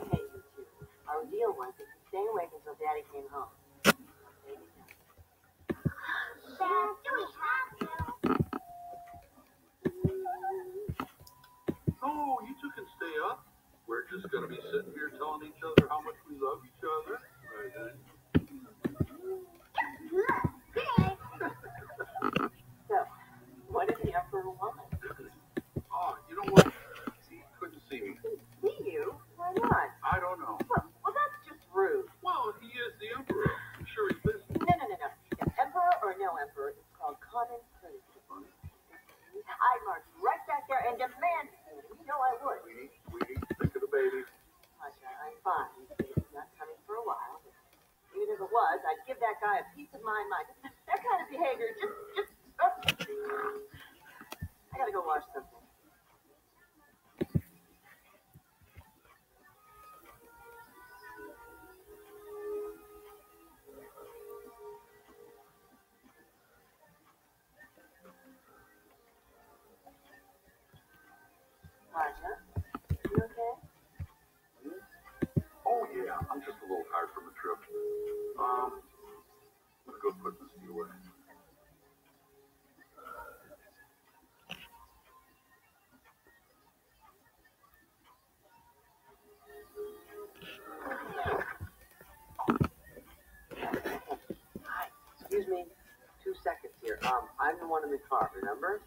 Okay, you two. Our deal was that you stay awake until Daddy came home. Dad, do we have to? No, you two can stay up. We're just going to be sitting here telling each other how much we love each other. Right, So, what did the Emperor want? Oh, you know what? He couldn't see me. See you? Why not? I don't know. Well, that's just rude. Well, he is the Emperor. I'm sure he's busy. No. If Emperor or no Emperor, it's called common courtesy. I'd march right back there and demand it. You know I would. Sweetie, think of the baby. Tasha, I'm fine. He's not coming for a while. But even if it was, I'd give that guy a piece of my mind. That kind of behavior just I gotta go wash something. Tasha, you okay? Oh, yeah, I'm just a little tired from the trip. I'm going to go put this away. Hi, excuse me. 2 seconds here. I'm the one in the car, remember?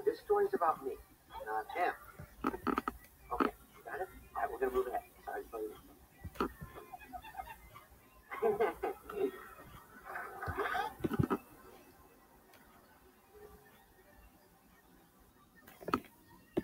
This story's about me, not him. Okay, got it? All right, we're gonna move ahead.